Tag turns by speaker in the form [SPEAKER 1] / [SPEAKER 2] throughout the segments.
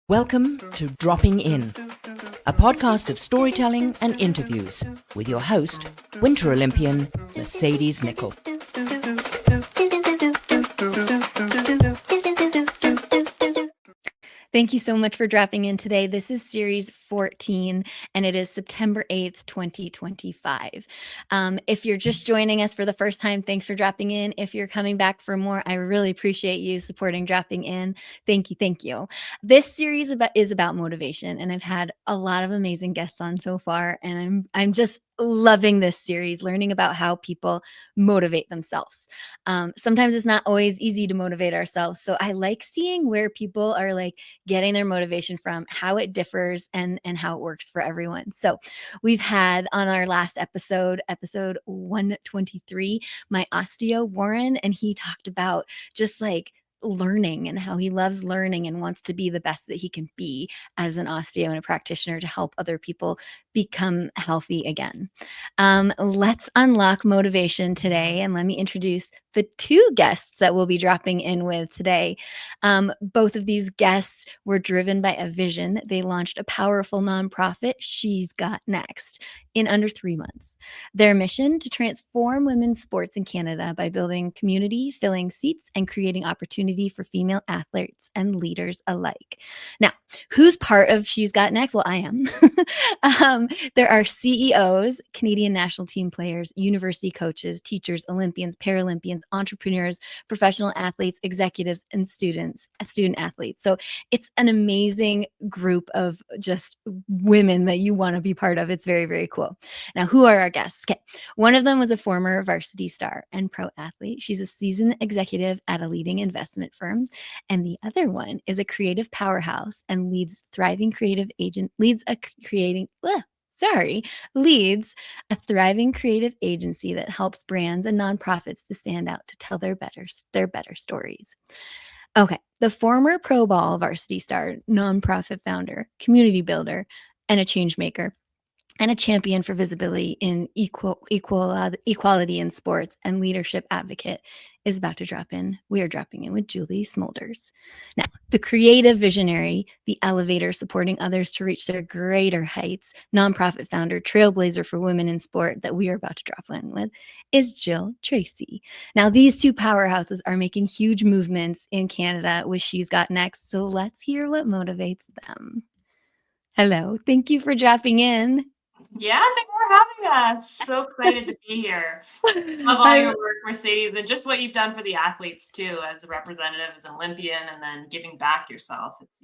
[SPEAKER 1] Welcome to Dropping In, a podcast of storytelling and interviews with your host, Winter Olympian Mercedes Nichol.
[SPEAKER 2] Thank you so much for dropping in today. This is series 14, and it is September 8th, 2025. If you're just joining us for the first time, thanks for dropping in. If you're coming back for more, I really appreciate you supporting dropping in. Thank you. Thank you. This series is about motivation, and I've had a lot of amazing guests on so far, and I'm just loving this series, learning about how people motivate themselves. Sometimes it's not always easy to motivate ourselves. So I like seeing where people are like getting their motivation from, how it differs, and how it works for everyone. So we've had on our last episode 123, my osteo Warren, and he talked about just like learning and how he loves learning and wants to be the best that he can be as an osteo and a practitioner to help other people become healthy again. Let's unlock motivation today, and let me introduce the two guests that we'll be dropping in with today. Both of these guests were driven by a vision. They launched a powerful nonprofit, She's Got Next, in under 3 months. Their mission: to transform women's sports in Canada by building community, filling seats, and creating opportunity for female athletes and leaders alike. Now, who's part of She's Got Next? Well, I am. There are CEOs, Canadian national team players, university coaches, teachers, Olympians, Paralympians, entrepreneurs, professional athletes, executives, and student athletes. So it's an amazing group of just women that you want to be part of. It's very, very cool. Now, who are our guests? Okay. One of them was a former varsity star and pro athlete. She's a seasoned executive at a leading investment firm. And the other one is a creative powerhouse and leads a thriving creative agency that helps brands and nonprofits to stand out, to tell their better stories. Okay, the former pro ball varsity star, nonprofit founder, community builder, and a change maker, and a champion for visibility in equality in sports and leadership advocate, is about to drop in. We are dropping in with Julie Smulders. Now, the creative visionary, the Ellevator, supporting others to reach their greater heights, nonprofit founder, trailblazer for women in sport that we are about to drop in with, is Jill Tracy. Now, these two powerhouses are making huge movements in Canada with She's Got Next, so let's hear what motivates them. Hello, thank you for dropping in.
[SPEAKER 3] Yeah, thanks for having us. So excited to be here. Love all your work, Mercedes, and just what you've done for the athletes too, as a representative, as an Olympian, and then giving back yourself. It's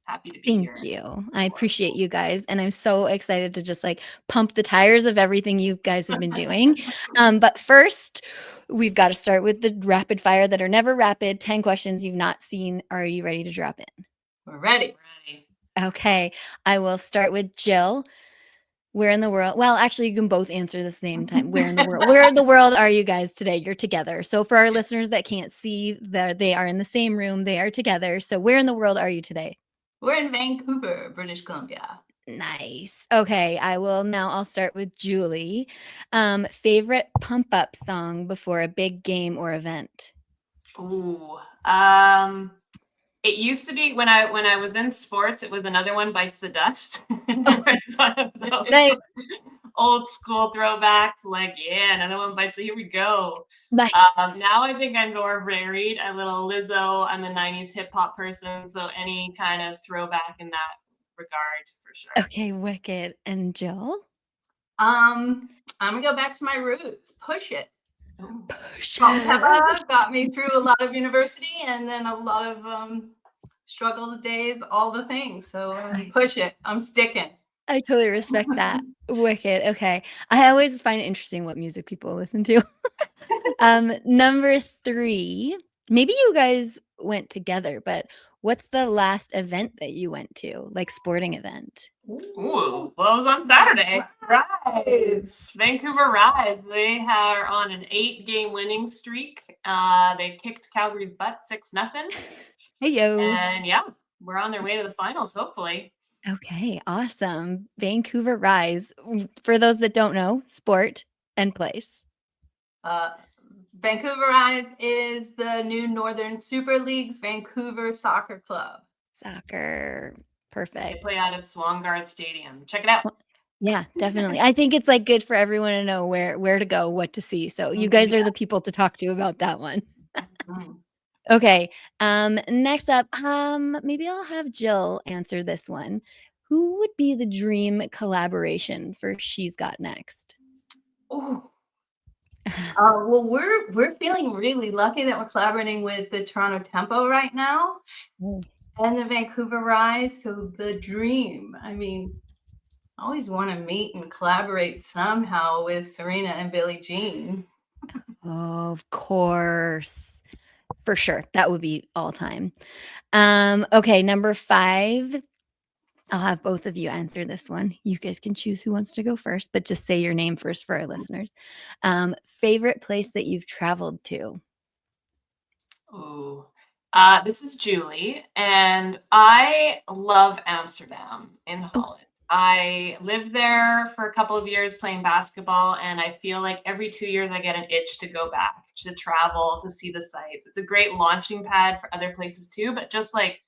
[SPEAKER 3] happy to be here.
[SPEAKER 2] Thank you. I appreciate you guys, and I'm so excited to just like pump the tires of everything you guys have been doing. But first, we've got to start with the rapid fire that are never rapid. 10 questions you've not seen. Are you ready to drop in?
[SPEAKER 3] We're ready.
[SPEAKER 2] Okay, I will start with Jill. Where in the world? Well, actually, you can both answer at the same time. Where in the world? Where in the world are you guys today? You're together. So for our listeners that can't see, they are in the same room. They are together. So where in the world are you today?
[SPEAKER 4] We're in Vancouver, British Columbia.
[SPEAKER 2] Nice. Okay, I'll start with Julie. Favorite pump up song before a big game or event?
[SPEAKER 3] Ooh. It used to be when I was in sports, it was Another One Bites the Dust. It's one of those
[SPEAKER 2] Nice.
[SPEAKER 3] old school throwbacks, like, yeah, another one bites it, here we go.
[SPEAKER 2] Nice.
[SPEAKER 3] Now I think I'm more varied, a little Lizzo. I'm a 90s hip hop person, so any kind of throwback in that regard for sure.
[SPEAKER 2] Okay, wicked. And Jill?
[SPEAKER 4] I'm gonna go back to my roots. Push It.
[SPEAKER 2] Push
[SPEAKER 4] It got me through a lot of university and then a lot of struggles, days, all the things. So Push It. I'm sticking.
[SPEAKER 2] I totally respect that. Wicked. Okay. I always find it interesting what music people listen to. Number 3, maybe you guys went together, but what's the last event that you went to, like sporting event?
[SPEAKER 3] Ooh, well, it was on Saturday. Rise. Vancouver Rise. They are on an 8-game winning streak. They kicked Calgary's butt 6-0.
[SPEAKER 2] Hey, yo.
[SPEAKER 3] And yeah, we're on their way to the finals, hopefully.
[SPEAKER 2] Okay, awesome. Vancouver Rise. For those that don't know, sport and place.
[SPEAKER 4] Vancouverized is the new Northern Super League's Vancouver Soccer Club.
[SPEAKER 2] Soccer.
[SPEAKER 3] They
[SPEAKER 2] Perfect.
[SPEAKER 3] play out of Swangard Stadium. Check it out.
[SPEAKER 2] Yeah, definitely. I think it's like good for everyone to know where to go, what to see. So you guys are the people to talk to about that one.
[SPEAKER 4] Mm.
[SPEAKER 2] Okay. Next up, maybe I'll have Jill answer this one. Who would be the dream collaboration for She's Got Next?
[SPEAKER 4] Oh, well, we're feeling really lucky that we're collaborating with the Toronto Tempo right now
[SPEAKER 2] Mm.
[SPEAKER 4] and the Vancouver Rise. So the dream, I mean, I always want to meet and collaborate somehow with Serena and Billie Jean.
[SPEAKER 2] Oh, of course. For sure. That would be all time. Okay, number 5. I'll have both of you answer this one. You guys can choose who wants to go first, but just say your name first for our listeners. Favorite place that you've traveled to?
[SPEAKER 3] Ooh. This is Julie, and I love Amsterdam in
[SPEAKER 2] Oh.
[SPEAKER 3] Holland. I lived there for a couple of years playing basketball, and I feel like every 2 years I get an itch to go back, to travel, to see the sights. It's a great launching pad for other places too, but just like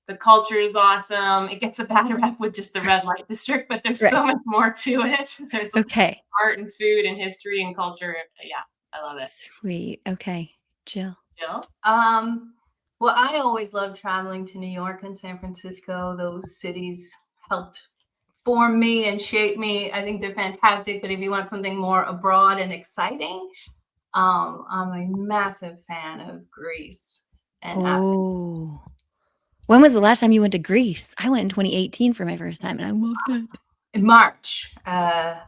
[SPEAKER 3] the culture is awesome. It gets a bad rep with just the red light district, but there's
[SPEAKER 2] Right.
[SPEAKER 3] so much more to it. There's
[SPEAKER 2] Okay.
[SPEAKER 3] art and food and history and culture. Yeah, I love it.
[SPEAKER 2] Sweet. Okay. Jill.
[SPEAKER 3] Jill?
[SPEAKER 4] Well, I always loved traveling to New York and San Francisco. Those cities helped form me and shape me. I think they're fantastic. But if you want something more abroad and exciting, I'm a massive fan of Greece and
[SPEAKER 2] Oh. When was the last time you went to Greece? I went in 2018 for my first time and I loved it.
[SPEAKER 4] in March. I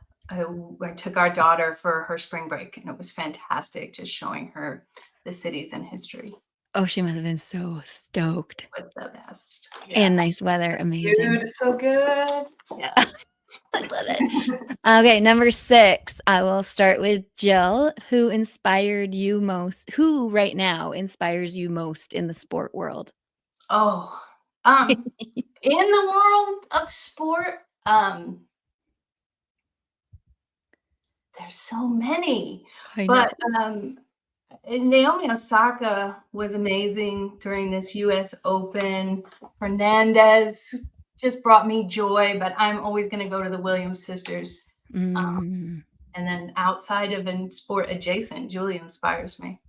[SPEAKER 4] took our daughter for her spring break, and it was fantastic, just showing her the cities and history.
[SPEAKER 2] Oh, she must have been so stoked.
[SPEAKER 4] It was the best.
[SPEAKER 2] And nice weather. Amazing.
[SPEAKER 3] Food, so good. Yeah.
[SPEAKER 2] I love it. Okay, number 6. I will start with Jill. Who inspired you most? Who right now inspires you most in the sport world?
[SPEAKER 4] Oh, in the world of sport, there's so many.
[SPEAKER 2] I
[SPEAKER 4] But Naomi Osaka was amazing during this US Open. Fernandez just brought me joy, but I'm always going to go to the Williams sisters.
[SPEAKER 2] Mm.
[SPEAKER 4] And then outside of and sport adjacent, Julie inspires me.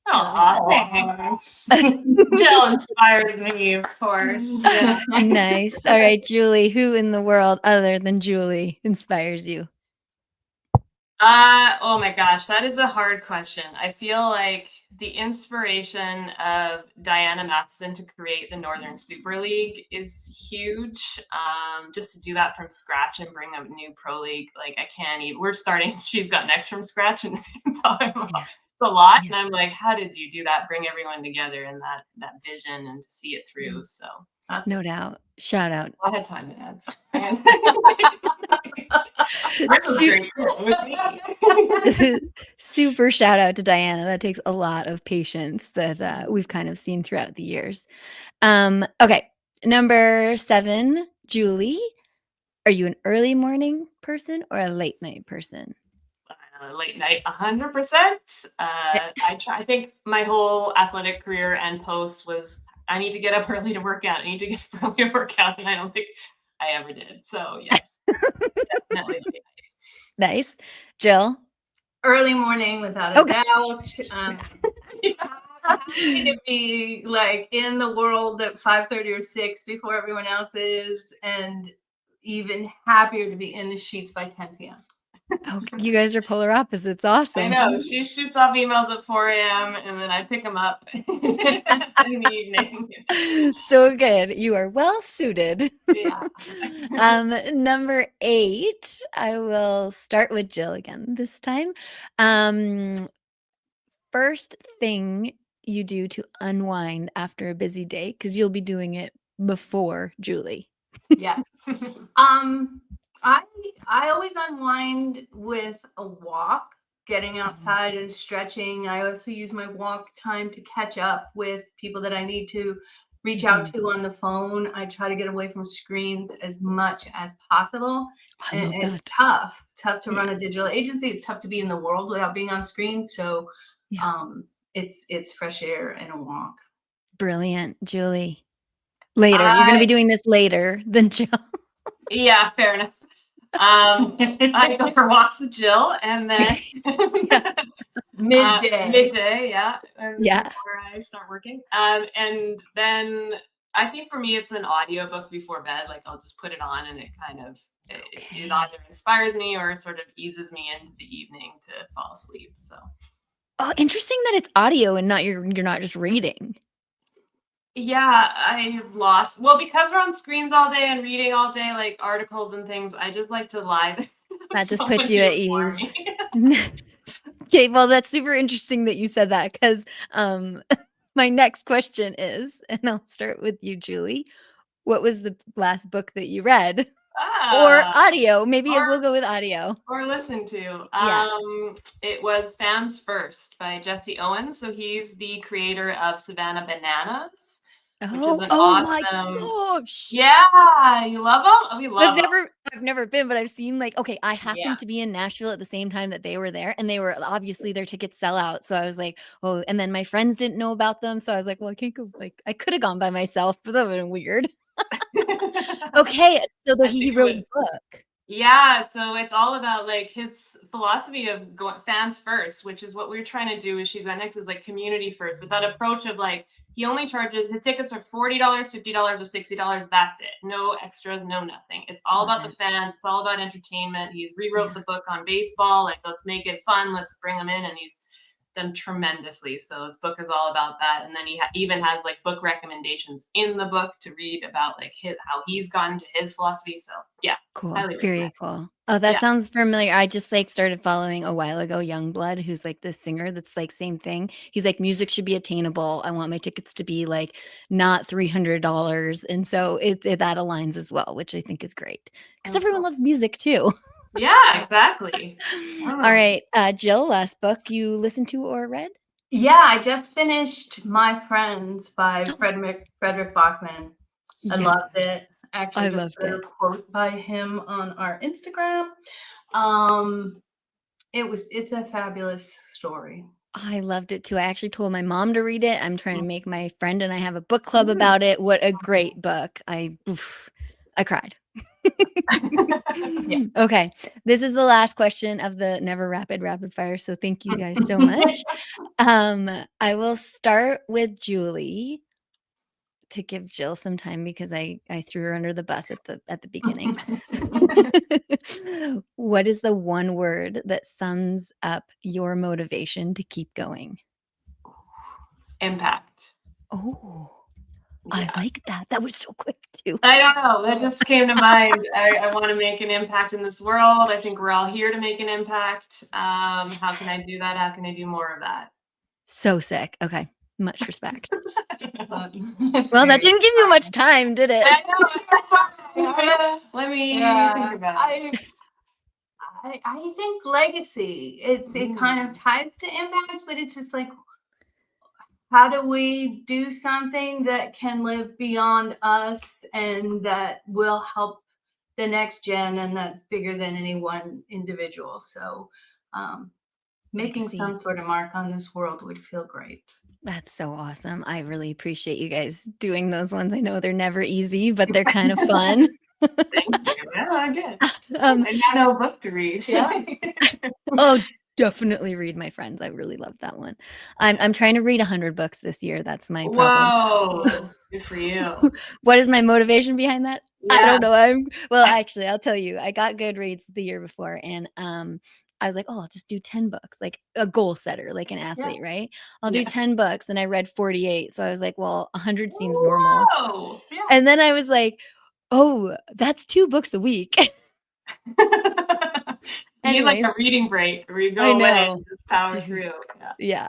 [SPEAKER 3] Oh, thanks. Jill inspires me, of course. Yeah.
[SPEAKER 2] Nice. All right, Julie, who in the world other than Julie inspires you?
[SPEAKER 3] Oh my gosh, that is a hard question. I feel like the inspiration of Diana Matheson to create the Northern Super League is huge. Just to do that from scratch and bring a new pro league, like I can't even. We're starting. She's Got Next from scratch, and it's a lot. And I'm like, how did you do that? Bring everyone together in that vision and to see it through. So that's
[SPEAKER 2] No doubt. Shout out.
[SPEAKER 3] I had time to add.
[SPEAKER 2] Super shout out to Diana. That takes a lot of patience that we've kind of seen throughout the years. Okay, number 7, Julie. Are you an early morning person or a late night person?
[SPEAKER 3] Late night, 100%. I think my whole athletic career and post was I need to get up early to work out. I need to get up early to work out, and I don't think I ever did. So yes, definitely late night.
[SPEAKER 2] Nice. Jill?
[SPEAKER 4] Early morning, without a doubt. Happy to be like in the world at 5:30 or 6 before everyone else is, and even happier to be in the sheets by 10 p.m.
[SPEAKER 2] Oh, you guys are polar opposites. Awesome.
[SPEAKER 3] I know. She shoots off emails at 4 a.m. and then I pick them up in the evening.
[SPEAKER 2] So good. You are well suited.
[SPEAKER 3] Yeah.
[SPEAKER 2] Number 8, I will start with Jill again this time. First thing you do to unwind after a busy day, because you'll be doing it before Julie.
[SPEAKER 4] Yes. I always unwind with a walk, getting outside and stretching. I also use my walk time to catch up with people that I need to reach out to on the phone. I try to get away from screens as much as possible.
[SPEAKER 2] I
[SPEAKER 4] And
[SPEAKER 2] love
[SPEAKER 4] it's
[SPEAKER 2] that.
[SPEAKER 4] tough to run a digital agency. It's tough to be in the world without being on screen. So
[SPEAKER 2] Yeah.
[SPEAKER 4] it's fresh air and a walk.
[SPEAKER 2] Brilliant, Julie. Later. You're going to be doing this later than Jill.
[SPEAKER 3] Yeah, fair enough. I go for walks with Jill, and then midday, yeah, before I start working. And then I think for me, it's an audiobook before bed. Like I'll just put it on, and it kind of it either inspires me or sort of eases me into the evening to fall asleep. So.
[SPEAKER 2] Oh, interesting that it's audio and not you're not just reading.
[SPEAKER 3] Yeah, I lost. Well, because we're on screens all day and reading all day, like articles and things, I just like to lie there.
[SPEAKER 2] That just puts you at ease. Okay, well, that's super interesting that you said that because my next question is, and I'll start with you, Julie. What was the last book that you read? Or audio? Maybe we'll go with audio.
[SPEAKER 3] Or listen to.
[SPEAKER 2] Yeah.
[SPEAKER 3] It was Fans First by Jesse Owens. So he's the creator of Savannah Bananas. Which is an awesome.
[SPEAKER 2] My gosh.
[SPEAKER 3] Yeah, you love them? We love them.
[SPEAKER 2] I've never been, but I've seen okay, I happened to be in Nashville at the same time that they were there, and they were obviously their tickets sell out. So I was like, oh, and then my friends didn't know about them. So I was like, well, I can't go. I could have gone by myself, but that would have been weird. Okay, so he wrote a book.
[SPEAKER 3] Yeah, so it's all about his philosophy of going fans first, which is what we're trying to do with She's Got Next is community first, but that approach of he only charges, his tickets are $40, $50, or $60. That's it. No extras, no nothing. It's all about the fans. It's all about entertainment. He's rewrote the book on baseball. Let's make it fun. Let's bring them in. And he's done tremendously. So his book is all about that. And then he even has book recommendations in the book to read about how he's gotten to his philosophy. So yeah,
[SPEAKER 2] cool, very cool. Oh, that sounds familiar. I just started following a while ago Youngblood, who's this singer that's same thing. He's music should be attainable. I want my tickets to be not $300, and so that aligns as well, which I think is great because everyone loves music too.
[SPEAKER 3] Yeah, exactly.
[SPEAKER 2] All right, Jill, last book you listened to or read?
[SPEAKER 4] Yeah, I just finished My Friends by Frederick Bachman. I loved it. Actually, just put a quote by him on our Instagram. It's a fabulous story.
[SPEAKER 2] I loved it too. I actually told my mom to read it. I'm trying to make my friend and I have a book club about it. What a great book. I cried. Okay. This is the last question of the never rapid fire. So thank you guys so much. I will start with Julie to give Jill some time because I threw her under the bus at the beginning. What is the one word that sums up your motivation to keep going?
[SPEAKER 3] Impact.
[SPEAKER 2] Oh, yeah. I like that. That was so quick too.
[SPEAKER 3] I don't know. That just came to mind. I want to make an impact in this world. I think we're all here to make an impact. How can I do that? How can I do more of that?
[SPEAKER 2] So sick. Okay. Much respect. Well, that didn't give you much time, did it?
[SPEAKER 3] Let me think about it.
[SPEAKER 4] I think legacy. It kind of ties to impact, but it's just how do we do something that can live beyond us and that will help the next gen, and that's bigger than any one individual. So making some sort of mark on this world would feel great.
[SPEAKER 2] That's so awesome. I really appreciate you guys doing those ones. I know they're never easy, but they're kind of fun.
[SPEAKER 3] Thank you. Yeah, I did. I got no book to read. Yeah.
[SPEAKER 2] Oh, definitely read My Friends. I really love that one. I'm trying to read 100 books this year. That's my problem.
[SPEAKER 3] Whoa, good for you.
[SPEAKER 2] What is my motivation behind that? Yeah. I don't know. Well, actually, I'll tell you. I got Goodreads the year before, and I was like, oh, I'll just do 10 books, like a goal setter, like an athlete, right? I'll do 10 books, and I read 48. So I was like, well, 100 seems normal. Yeah. And then I was like, oh, that's 2 books a week.
[SPEAKER 3] You need a reading break where you go away and just power through.
[SPEAKER 2] Yeah.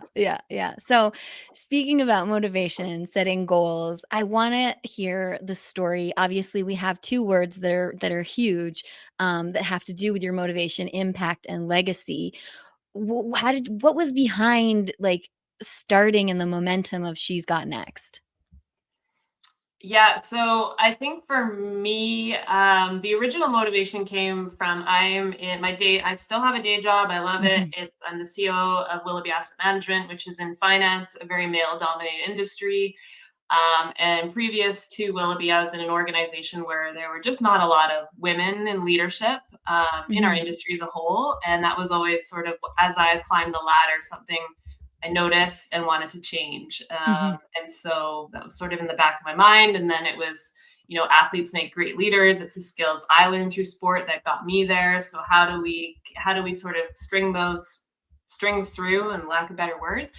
[SPEAKER 2] So speaking about motivation and setting goals, I want to hear the story. Obviously, we have 2 words that are huge that have to do with your motivation, impact, and legacy. What was behind starting in the momentum of She's Got Next?
[SPEAKER 3] Yeah, so I think for me, the original motivation came from I'm in my day. I still have a day job. I love it.
[SPEAKER 2] Mhm.
[SPEAKER 3] I'm the CEO of Willoughby Asset Management, which is in finance, a very male-dominated industry. And previous to Willoughby, I was in an organization where there were just not a lot of women in leadership in our
[SPEAKER 2] Mhm.
[SPEAKER 3] industry as a whole. And that was always sort of as I climbed the ladder, something I noticed and wanted to change.
[SPEAKER 2] Mhm.
[SPEAKER 3] And so that was sort of in the back of my mind. And then it was, athletes make great leaders. It's the skills I learned through sport that got me there. So how do we sort of string those strings through, and lack of a better word?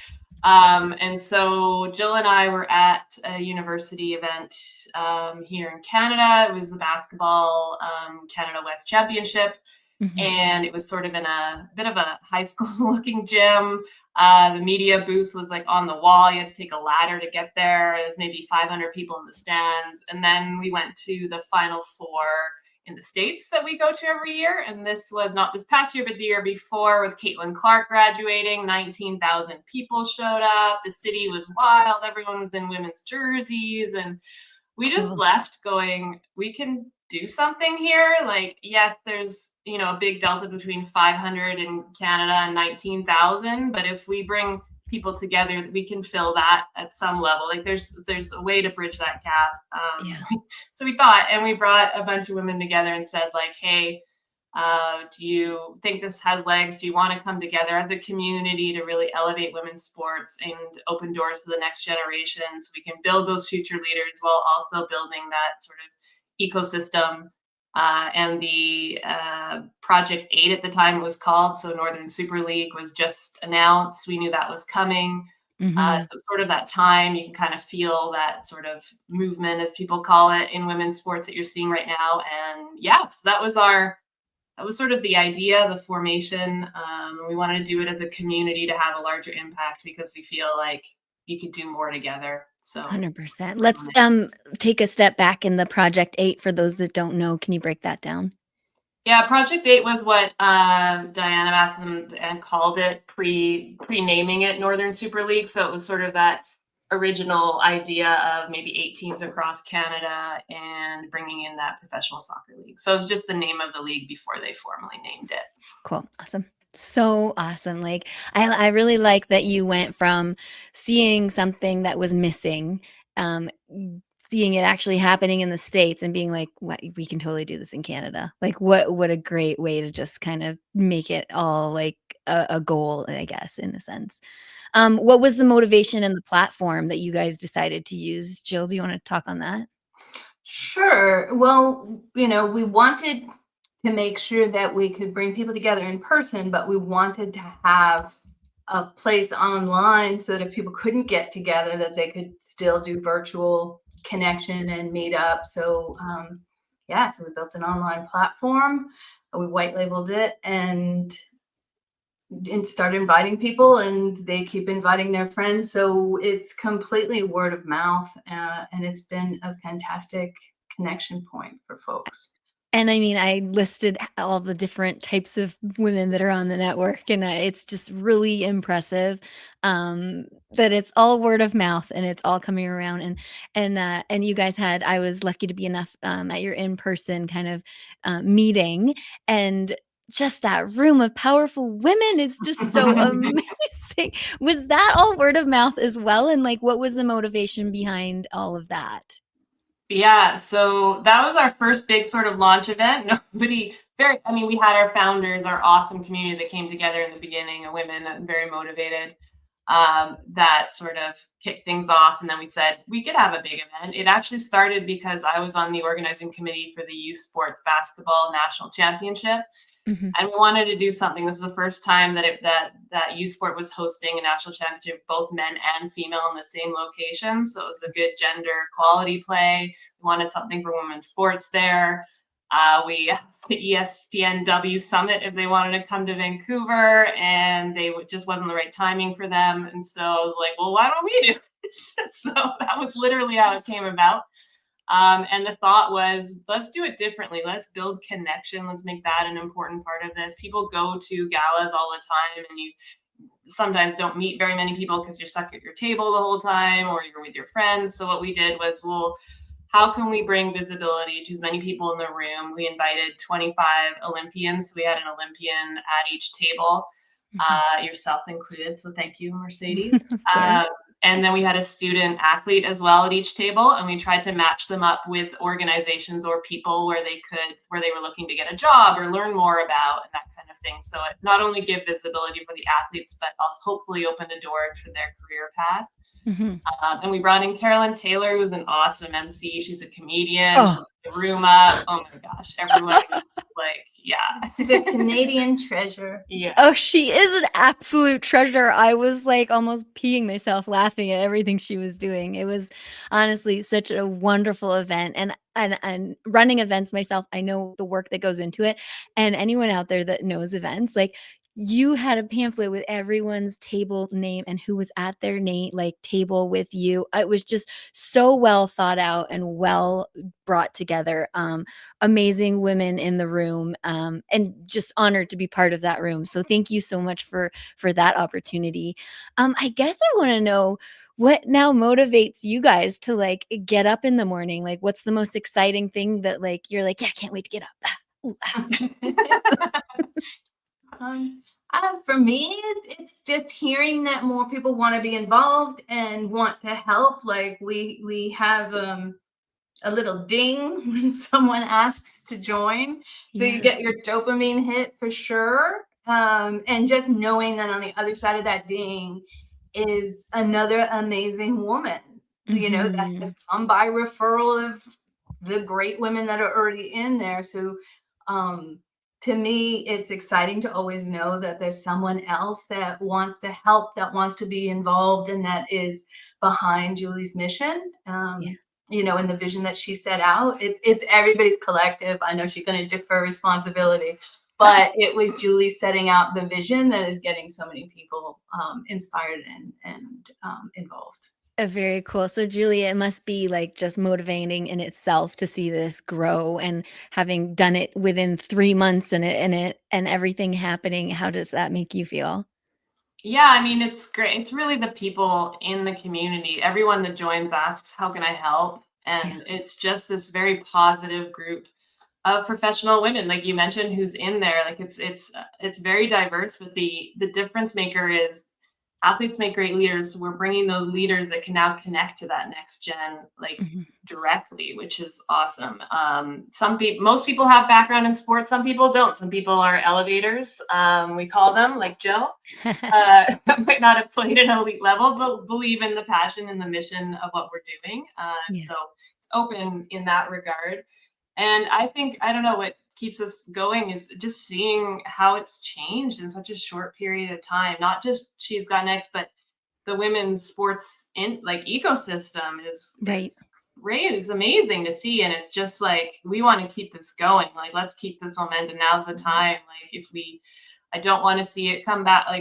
[SPEAKER 3] And so Jill and I were at a university event here in Canada. It was the basketball Canada West Championship,
[SPEAKER 2] Mhm.
[SPEAKER 3] and it was sort of in a bit of a high school looking gym. The media booth was like on the wall. You had to take a ladder to get there. There was maybe 500 people in the stands. And then we went to the Final Four in the States that we go to every year. And this was not this past year, but the year before, with Caitlin Clark graduating. 19,000 people showed up. The city was wild. Everyone was in women's jerseys. And we just
[SPEAKER 2] Cool.
[SPEAKER 3] left going, we can do something here. Like, yes, there's, a big delta between 500 in Canada and 19,000. But if we bring people together, we can fill that at some level. Like there's a way to bridge that gap.
[SPEAKER 2] Yeah.
[SPEAKER 3] So we thought, and we brought a bunch of women together and said like, hey, do you think this has legs? Do you want to come together as a community to really elevate women's sports and open doors for the next generation, so we can build those future leaders while also building that sort of ecosystem? And the Project 8 at the time it was called, so Northern Super League was just announced. We knew that was coming.
[SPEAKER 2] Mhm.
[SPEAKER 3] So sort of that time, you can kind of feel that sort of movement, as people call it, in women's sports that you're seeing right now. And yeah, so that was sort of the idea, the formation. And we wanted to do it as a community to have a larger impact, because we feel like you could do more together. So
[SPEAKER 2] 100%. Let's take a step back in the Project 8 for those that don't know. Can you break that down?
[SPEAKER 3] yeah, Project 8 was what Diana Matheson called it, pre-naming it Northern Super League. So it was sort of that original idea of maybe 8 teams across Canada and bringing in that professional soccer league. So it was just the name of the league before they formally named it.
[SPEAKER 2] Cool. Awesome. So awesome. Like I really like that you went from seeing something that was missing, um, seeing it actually happening in the States and being like, what, we can totally do this in Canada. Like what a great way to just kind of make it all like a goal, I guess, in a sense. What was the motivation and the platform that you guys decided to use? Jill, do you want to talk on that?
[SPEAKER 4] Sure. Well, we wanted to make sure that we could bring people together in person, but we wanted to have a place online so that if people couldn't get together, that they could still do virtual connection and meet up. So, yeah, so we built an online platform. We white labeled it and start inviting people, and they keep inviting their friends, so it's completely word of mouth, and it's been a fantastic connection point for folks.
[SPEAKER 2] And I mean, I listed all the different types of women that are on the network, and it's just really impressive that it's all word of mouth and it's all coming around. And you guys had, I was lucky to be enough at your in person kind of meeting, and just that room of powerful women is just so amazing. Was that all word of mouth as well? And like, what was the motivation behind all of that?
[SPEAKER 3] Yeah, so that was our first big sort of launch event. We had our founders, our awesome community that came together in the beginning, of women that very motivated, that sort of kicked things off. And then we said we could have a big event. It actually started because I was on the organizing committee for the youth sports basketball national championship.
[SPEAKER 2] Hmm.
[SPEAKER 3] And we wanted to do something. This was the first time that U Sport was hosting a national championship, both men and female, in the same location. So it was a good gender equality play. We wanted something for women's sports there. We asked the ESPNW Summit if they wanted to come to Vancouver, and just wasn't the right timing for them. And so I was like, well, why don't we do it? So that was literally how it came about. And the thought was, let's do it differently. Let's build connection. Let's make that an important part of this. People go to galas all the time, and you sometimes don't meet very many people because you're stuck at your table the whole time or you're with your friends. So what we did was, we'll how can we bring visibility to as many people in the room? We invited 25 Olympians. We had an Olympian at each table, yourself included. So thank you, Mercedes.
[SPEAKER 2] Of course.
[SPEAKER 3] And then we had a student athlete as well at each table, and we tried to match them up with organizations or people where they were looking to get a job or learn more about and that kind of thing. So it not only give visibility for the athletes, but also hopefully open a door for their career path. And we brought in Carolyn Taylor, who's an awesome MC. She's a comedian. She lit the room up. Oh my gosh, everyone was like, yeah.
[SPEAKER 4] She's a Canadian treasure.
[SPEAKER 3] Yeah.
[SPEAKER 2] Oh, she is an absolute treasure. I was like almost peeing myself laughing at everything she was doing. It was honestly such a wonderful event. And running events myself, I know the work that goes into it. And anyone out there that knows events, like you had a pamphlet with everyone's table name and who was at their name, like table with you. It was just so well thought out and well brought together. Amazing women in the room, and just honored to be part of that room. So thank you so much for that opportunity. I guess I want to know what now motivates you guys to like get up in the morning. Like, what's the most exciting thing that like you're like, yeah, I can't wait to get up. Ooh,
[SPEAKER 4] For me, it's just hearing that more people want to be involved and want to help. Like we have a little ding when someone asks to join, so you get your dopamine hit for sure. And just knowing that on the other side of that ding is another amazing woman, that has come by referral of the great women that are already in there. So to me, it's exciting to always know that there's someone else that wants to help, that wants to be involved, and that is behind Julie's mission. And the vision that she set out. It's everybody's collective. I know she's going to defer responsibility, but it was Julie setting out the vision that is getting so many people inspired and involved.
[SPEAKER 2] Very cool. So Julia, it must be like just motivating in itself to see this grow, and having done it within 3 months and everything happening. How does that make you feel?
[SPEAKER 3] Yeah, I mean, it's great. It's really the people in the community. Everyone that joins asks, how can I help? And it's just this very positive group of professional women, like you mentioned, who's in there. Like it's very diverse, but the difference maker is athletes make great leaders. So we're bringing those leaders that can now connect to that next gen, like directly, which is awesome. Most people have background in sports. Some people don't. Some people are elevators. We call them, like Jill, might not have played at an elite level, but believe in the passion and the mission of what we're doing. So it's open in that regard. And I don't know, what keeps us going is just seeing how it's changed in such a short period of time. Not just She's Got Next, but the women's sports ecosystem is great. It's amazing to see. And it's just like, we want to keep this going. Like, let's keep this momentum. Now's the time. Like, I don't want to see it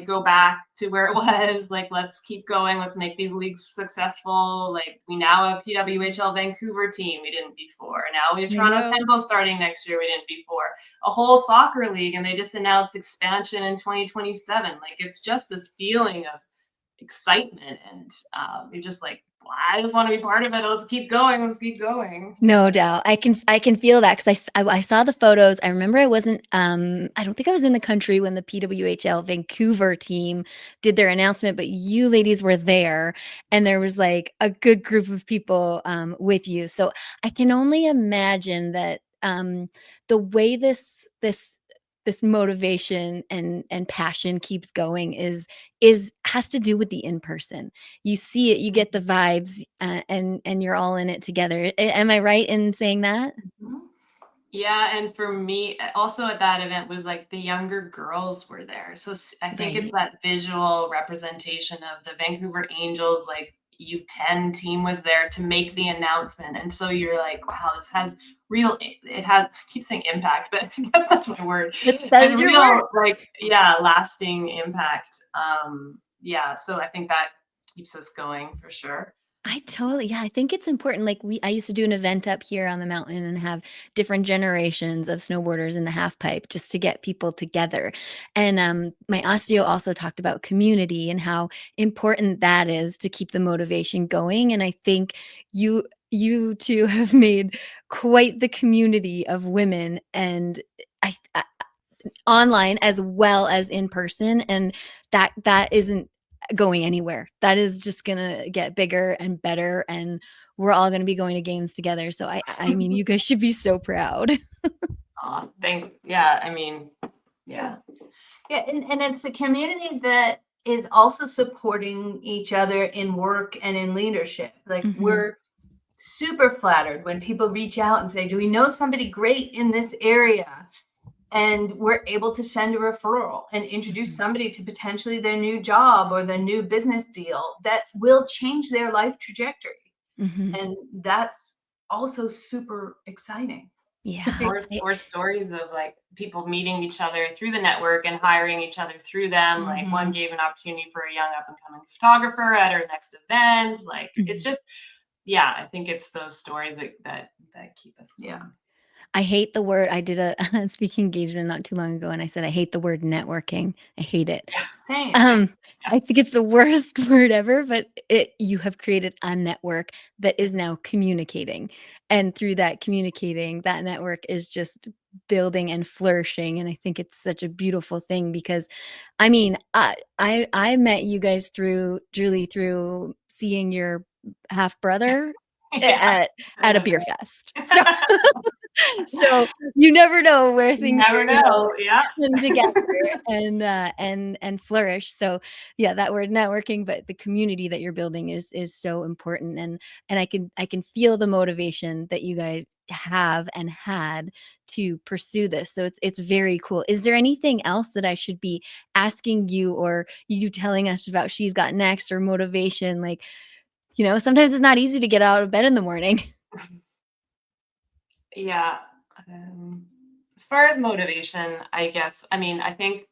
[SPEAKER 3] go back to where it was. Like, let's keep going. Let's make these leagues successful. Like, we now have PWHL Vancouver team. We didn't before. Now we have Toronto Tempo starting next year. We didn't before. A whole soccer league, and they just announced expansion in 2027. Like, it's just this feeling of excitement, and you're just like, I just want to be part of it. Let's keep going. Let's keep going.
[SPEAKER 2] No doubt. I can feel that, because I saw the photos. I remember I wasn't, I don't think I was in the country when the PWHL Vancouver team did their announcement, but you ladies were there, and there was like a good group of people with you. So I can only imagine that the way this motivation and passion keeps going has to do with the in-person. You see it, you get the vibes, and you're all in it together. Am I right in saying that?
[SPEAKER 3] Yeah, and for me, also at that event was like the younger girls were there. So I think it's that visual representation of the Vancouver Angels, like U10 team was there to make the announcement. And so you're like, wow, this has I keep saying impact, but I think that's my word.
[SPEAKER 2] That is your word.
[SPEAKER 3] Like, lasting impact. So I think that keeps us going for sure.
[SPEAKER 2] I think it's important. Like I used to do an event up here on the mountain and have different generations of snowboarders in the half pipe just to get people together. And my osteo also talked about community and how important that is to keep the motivation going. And I think you you two have made quite the community of women, and I online as well as in person, and that isn't going anywhere. That is just gonna get bigger and better, and we're all gonna be going to games together. So I mean, you guys should be so proud.
[SPEAKER 3] Aw, thanks. Yeah, I mean, yeah.
[SPEAKER 4] Yeah, and it's a community that is also supporting each other in work and in leadership. Like
[SPEAKER 2] Mhm.
[SPEAKER 4] we're super flattered when people reach out and say, "Do we know somebody great in this area?" And we're able to send a referral and introduce somebody to potentially their new job or their new business deal that will change their life trajectory.
[SPEAKER 2] Mhm.
[SPEAKER 4] And that's also super exciting.
[SPEAKER 2] Yeah.
[SPEAKER 3] Or stories of like people meeting each other through the network and hiring each other through them. Like one gave an opportunity for a young up and coming photographer at her next event. Like it's
[SPEAKER 2] Mhm.
[SPEAKER 3] just, yeah, I think it's those stories that keep us going.
[SPEAKER 4] Yeah.
[SPEAKER 2] I hate the word. I did a speaking engagement not too long ago, and I said I hate the word networking. I hate it.
[SPEAKER 4] Same.
[SPEAKER 2] I think it's the worst word ever, but you have created a network that is now communicating. And through that communicating, that network is just building and flourishing. And I think it's such a beautiful thing because I mean, I met you guys through Julie through seeing your half brother
[SPEAKER 3] Yeah.
[SPEAKER 2] at a beer fest. So so you never know where
[SPEAKER 3] You
[SPEAKER 2] things
[SPEAKER 3] never
[SPEAKER 2] are gonna
[SPEAKER 3] know. Yeah.
[SPEAKER 2] come together and flourish. So yeah, that word networking, but the community that you're building is so important. And I can feel the motivation that you guys have and had to pursue this. So it's very cool. Is there anything else that I should be asking you, or you telling us about She's Got Next, or motivation? Like, sometimes it's not easy to get out of bed in the morning.
[SPEAKER 3] Yeah. As far as motivation, I guess, I mean, I think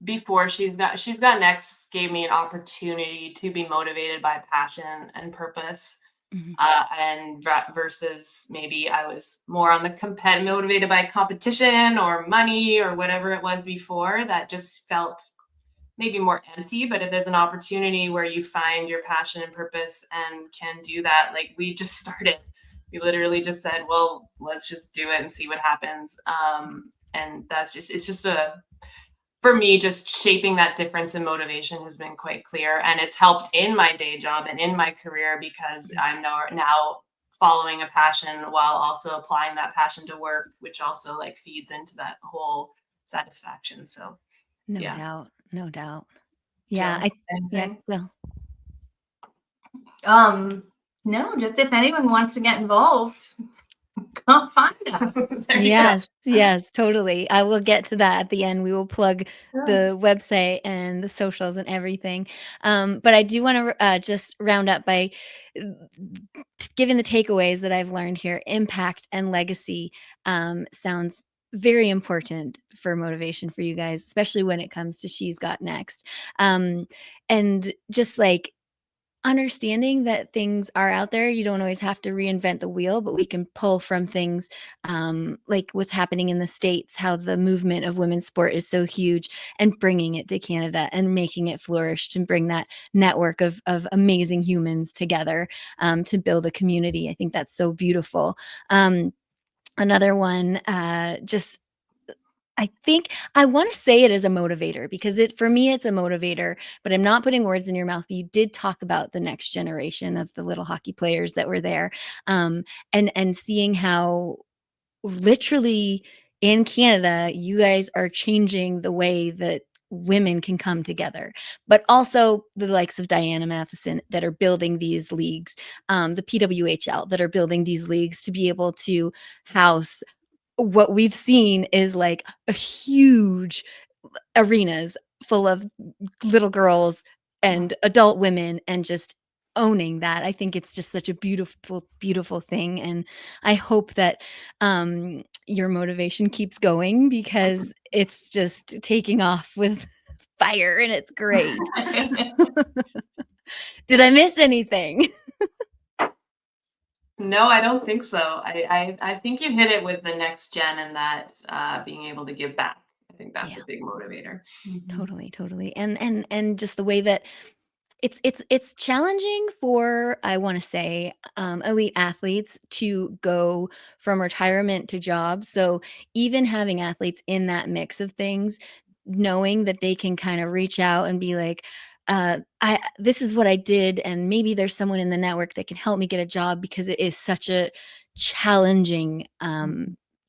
[SPEAKER 3] before She's Got Next gave me an opportunity to be motivated by passion and purpose.
[SPEAKER 2] Mhm.
[SPEAKER 3] Versus maybe I was more on the motivated by competition or money or whatever it was before, that just felt maybe more empty. But if there's an opportunity where you find your passion and purpose and can do that, like we just started, we literally just said, well, let's just do it and see what happens. And it's just for me, just shaping that difference in motivation has been quite clear. And it's helped in my day job and in my career because I'm now following a passion while also applying that passion to work, which also like feeds into that whole satisfaction. So
[SPEAKER 2] No
[SPEAKER 3] yeah.
[SPEAKER 2] doubt. No doubt. Yeah,
[SPEAKER 3] Jill,
[SPEAKER 2] yeah,
[SPEAKER 3] anything?
[SPEAKER 2] well,
[SPEAKER 4] No, just if anyone wants to get involved, come find us.
[SPEAKER 3] There you go.
[SPEAKER 2] yes, totally. I will get to that at the end. We will plug
[SPEAKER 3] Sure.
[SPEAKER 2] the website and the socials and everything. But I do want to just round up by uh, giving the takeaways that I've learned here. Impact and legacy sounds very important for motivation for you guys, especially when it comes to She's Got Next. And just like understanding that things are out there. You don't always have to reinvent the wheel, but we can pull from things like what's happening in the States, how the movement of women's sport is so huge, and bringing it to Canada and making it flourish to bring that network of amazing humans together to build a community. I think that's so beautiful. Another one, just I think I want to say it as a motivator because for me it's a motivator, but I'm not putting words in your mouth. But you did talk about the next generation of the little hockey players that were there, and seeing how literally in Canada you guys are changing the way that women can come together, but also the likes of Diana Matheson that are building these leagues, the PWHL that are building these leagues to be able to house what we've seen is like a huge arenas full of little girls and adult women and just owning that. I think it's just such a beautiful, beautiful thing. And I hope that your motivation keeps going because it's just taking off with fire and it's great. Did I miss anything?
[SPEAKER 3] No, I don't think so. I think you hit it with the next gen and that being able to give back. I think that's
[SPEAKER 2] Yeah.
[SPEAKER 3] a big motivator.
[SPEAKER 2] Totally, totally. And just the way that it's challenging for, I want to say, elite athletes to go from retirement to jobs. So even having athletes in that mix of things, knowing that they can kind of reach out and be like, I this is what I did, and maybe there's someone in the network that can help me get a job, because it is such a challenging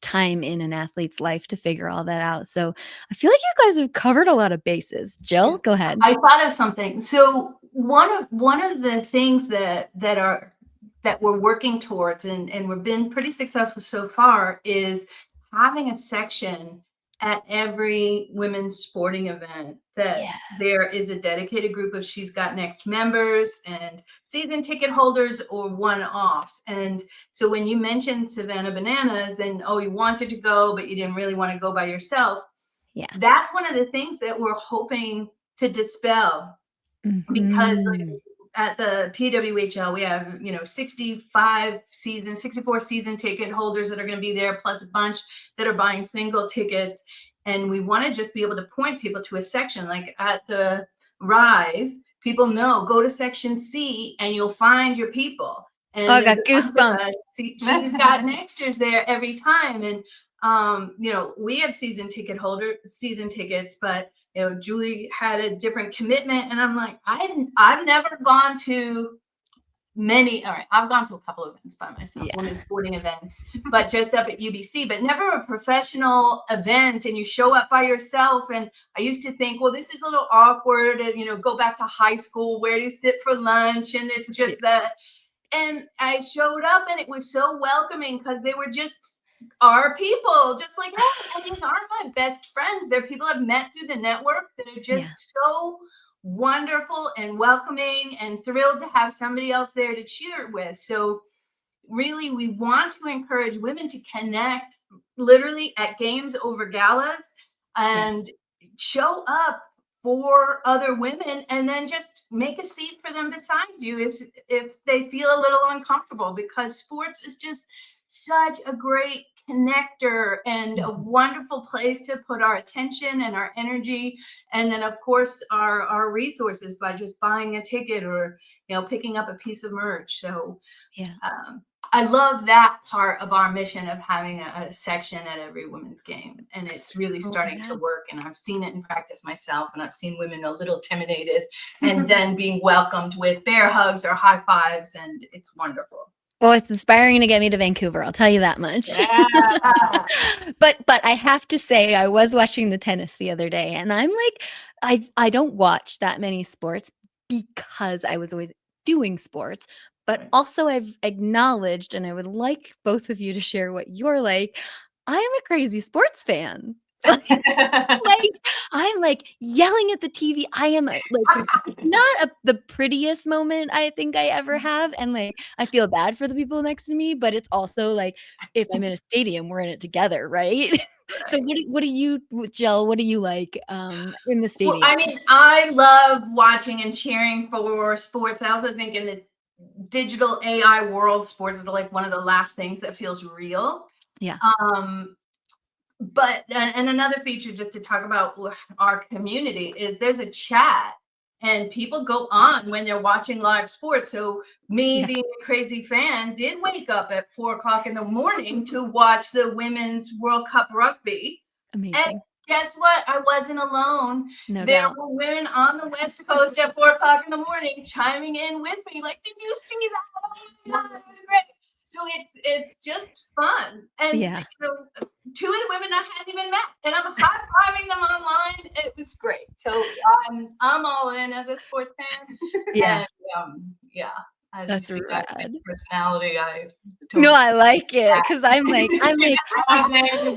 [SPEAKER 2] time in an athlete's life to figure all that out. So I feel like you guys have covered a lot of bases. Jill, go ahead.
[SPEAKER 4] I thought of something. So one of the things that we're working towards, and we've been pretty successful so far, is having a section at every women's sporting event that there is a dedicated group of She's Got Next members and season ticket holders or one-offs. And so when you mentioned Savannah Bananas and, oh, you wanted to go, but you didn't really want to go by yourself, that's one of the things that we're hoping to dispel, because like, at the PWHL, we have, 64 season ticket holders that are going to be there, plus a bunch that are buying single tickets. And we want to just be able to point people to a section, like at the Rise, people know, go to section C and you'll find your people. And
[SPEAKER 2] I got goosebumps.
[SPEAKER 4] She's Got Nexters there every time. And we have season tickets, but Julie had a different commitment, and I'm like, I've never gone to many. All right, I've gone to a couple of events by myself, women's sporting events, but just up at UBC, but never a professional event. And you show up by yourself. And I used to think, well, this is a little awkward, and go back to high school. Where do you sit for lunch? And it's just that. And I showed up, and it was so welcoming, because they were just our people, just like, hey, and these aren't my best friends. They're people I've met through the network that are just so wonderful and welcoming and thrilled to have somebody else there to cheer with. So really, we want to encourage women to connect literally at games over galas and show up for other women, and then just make a seat for them beside you if they feel a little uncomfortable, because sports is just such a great connector and a wonderful place to put our attention and our energy, and then of course our resources, by just buying a ticket or picking up a piece of merch. So I love that part of our mission of having a section at every women's game, and it's really starting to work. And I've seen it in practice myself, and I've seen women a little intimidated and then being welcomed with bear hugs or high fives, and it's wonderful.
[SPEAKER 2] Well, it's inspiring to get me to Vancouver, I'll tell you that much.
[SPEAKER 4] Yeah.
[SPEAKER 2] But I have to say, I was watching the tennis the other day, and I'm like, I don't watch that many sports because I was always doing sports, but also I've acknowledged, and I would like both of you to share what you're like, I am a crazy sports fan. I'm like yelling at the TV. I am like, it's not the prettiest moment I think I ever have. And like, I feel bad for the people next to me, but it's also like, if I'm in a stadium, we're in it together. Right. So what do you, Jill, what do you like in the stadium?
[SPEAKER 4] Well, I mean, I love watching and cheering for sports. I also think in the digital AI world, sports is like one of the last things that feels real.
[SPEAKER 2] Yeah.
[SPEAKER 4] But and another feature, just to talk about our community, is there's a chat, and people go on when they're watching live sports. So me being a crazy fan did wake up at 4:00 in the morning to watch the Women's World Cup rugby.
[SPEAKER 2] Amazing.
[SPEAKER 4] And guess what? I wasn't alone.
[SPEAKER 2] No
[SPEAKER 4] there
[SPEAKER 2] doubt.
[SPEAKER 4] were women on the West Coast at 4:00 in the morning chiming in with me, like, did you see that? Oh my God, it was great. So it's just fun. And two of the women I hadn't even met, and I'm high-fiving them online. It was great. So I'm all in as a sports fan.
[SPEAKER 2] Yeah.
[SPEAKER 4] And, as
[SPEAKER 2] that's
[SPEAKER 4] you see,
[SPEAKER 2] rad.
[SPEAKER 4] Personality,
[SPEAKER 2] No, I like it, because I'm like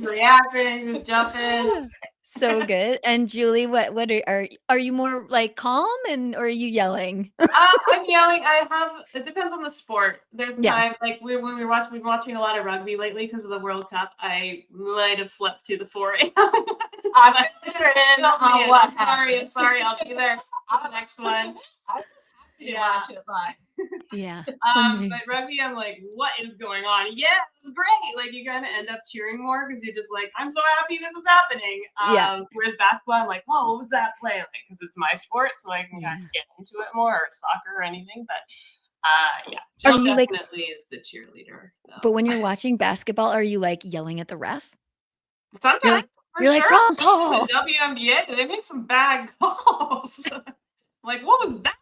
[SPEAKER 3] reacting, jumping.
[SPEAKER 2] So good. And Julie, what are you more like calm, or are you yelling?
[SPEAKER 3] I'm yelling. It depends on the sport. There's time, like we've been watching a lot of rugby lately because of the World Cup. I might have slept to the 4 a.m. I'm sorry, I'll be there. The next one.
[SPEAKER 4] I was happy to watch it live.
[SPEAKER 2] Yeah.
[SPEAKER 3] But rugby, I'm like, what is going on? Yeah, it's great. Like you kind of end up cheering more because you're just like, I'm so happy this is happening.
[SPEAKER 2] Yeah.
[SPEAKER 3] Whereas basketball, I'm like, whoa, what was that play? Like, because it's my sport, so I can kind
[SPEAKER 2] Yeah.
[SPEAKER 3] of get into it more, or soccer or anything. But yeah,
[SPEAKER 2] Are
[SPEAKER 3] Jill
[SPEAKER 2] you like,
[SPEAKER 3] definitely is the cheerleader.
[SPEAKER 2] but
[SPEAKER 3] Though.
[SPEAKER 2] when you're watching basketball, are you like yelling at the ref?
[SPEAKER 3] Sometimes, for
[SPEAKER 2] you're like,
[SPEAKER 3] sure.
[SPEAKER 2] "Wrong
[SPEAKER 3] Especially
[SPEAKER 2] call."
[SPEAKER 3] with WNBA, they make some bad calls. Like, what was that?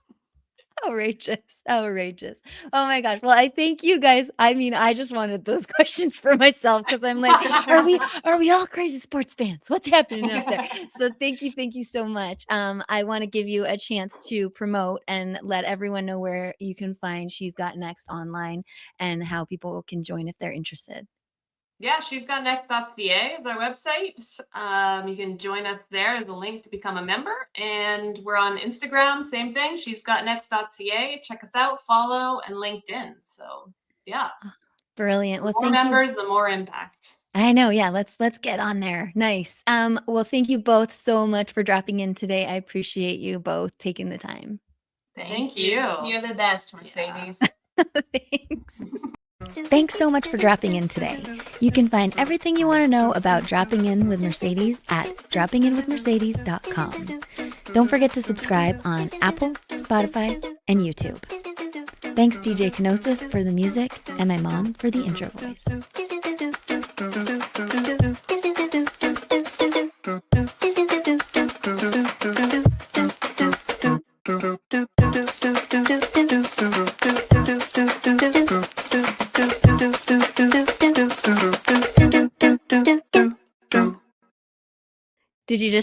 [SPEAKER 2] Outrageous. Outrageous. Oh my gosh. Well, I thank you guys. I mean, I just wanted those questions for myself because I'm like, are we all crazy sports fans? What's happening up there? So thank you so much. I want to give you a chance to promote and let everyone know where you can find She's Got Next online and how people can join if they're interested.
[SPEAKER 3] Yeah, she's got next.ca is our website. You can join us there. There's a link to become a member. And we're on Instagram, same thing. She's got next.ca. Check us out, follow, and LinkedIn. So yeah.
[SPEAKER 2] Brilliant.
[SPEAKER 3] The
[SPEAKER 2] Well,
[SPEAKER 3] more
[SPEAKER 2] thank you.
[SPEAKER 3] members, the more impact.
[SPEAKER 2] I know. Yeah, let's get on there. Nice. Well, thank you both so much for dropping in today. I appreciate you both taking the time.
[SPEAKER 3] Thank you.
[SPEAKER 4] You're the best, Mercedes.
[SPEAKER 2] Thanks. Thanks so much for dropping in today. You can find everything you want to know about Dropping In with Mercedes at droppinginwithmercedes.com. Don't forget to subscribe on Apple, Spotify, and YouTube. Thanks DJ Kenosis for the music and my mom for the intro voice. Did you just